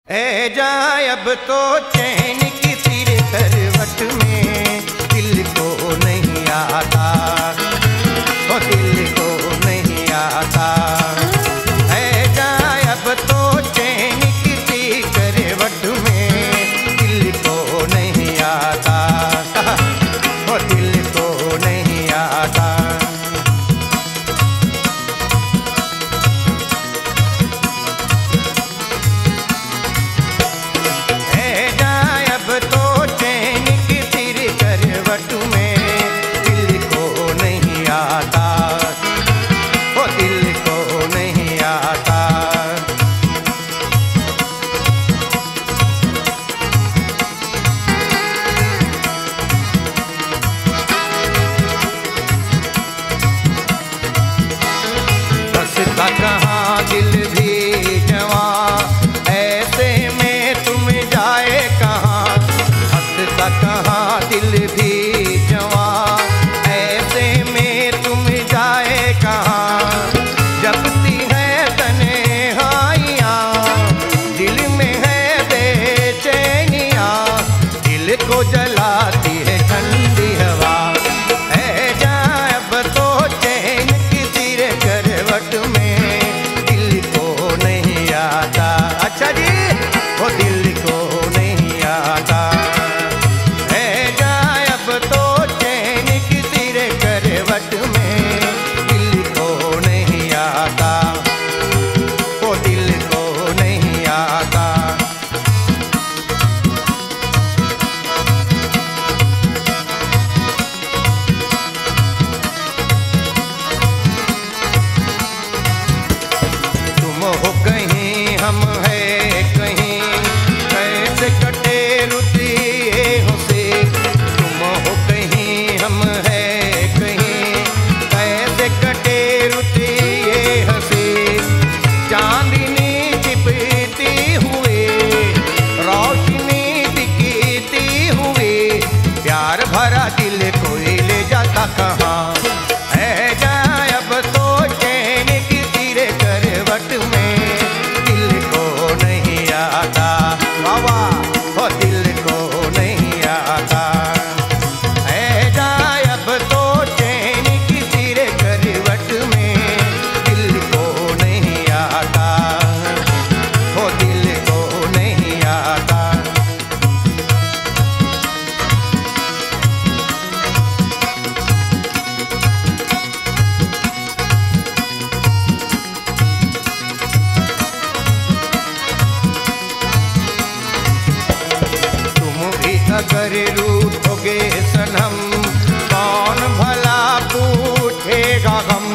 ऐ जाए अब तो चैन की तेरे करवट में, दिल को नहीं आता, ओ दिल को नहीं आता। ऐ जाए अब तो चैन की तेरी करवट में, दिल को नहीं आता, ओ दिल को नहीं आता। कहाँ दिल भी जवां, ऐसे में तुम जाए कहाँ। हंसता कहाँ दिल भी जवां, ऐसे में तुम जाए कहाँ। जपती है तन्हाइयाँ, दिल में है बेचैनियाँ, दिल को जलाती है ठंडी हवा। है जाए अब तो चैन की तेरे करवट में, अच्छा जी, वो दिल को नहीं आता। है जाए अब तो चैन की तेरे करवट में, दिल को नहीं आता, वो दिल को नहीं आता। तुम हो कहीं हम है कहीं, कैसे कटे रुती से। तुम हो कहीं हम है कहीं, कैसे कटे रुती हंसे। चांदनी छिपती हुए, रोशनी दिखती हुए, प्यार भरा दिल कोई ले जाता कहाँ। है जाए अब तो चैन की तेरे करवट में, दिल को नहीं आता, बाबा वो दिल को नहीं आता। है जाए अब तो चैन की तेरे करवट में, दिल को नहीं आता, वो दिल को नहीं आता। अगर रूठोगे सनम, कौन भला पूछेगा गम।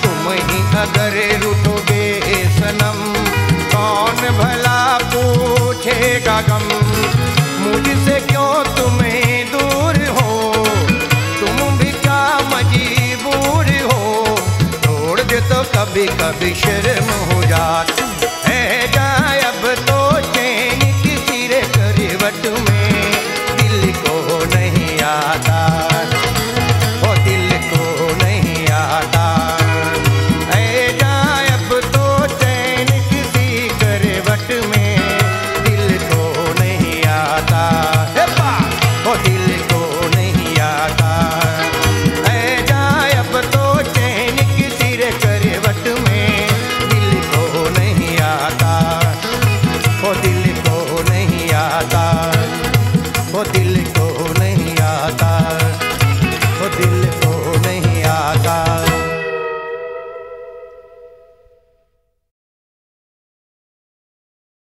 तुम ही अगर रूठोगे सनम, कौन भला पूछेगा गम। मुझसे क्यों तुम्हें दूर हो, तुम भी क्या मजबूर हो। छोड़ दे तो कभी कभी शर्म हो जाती।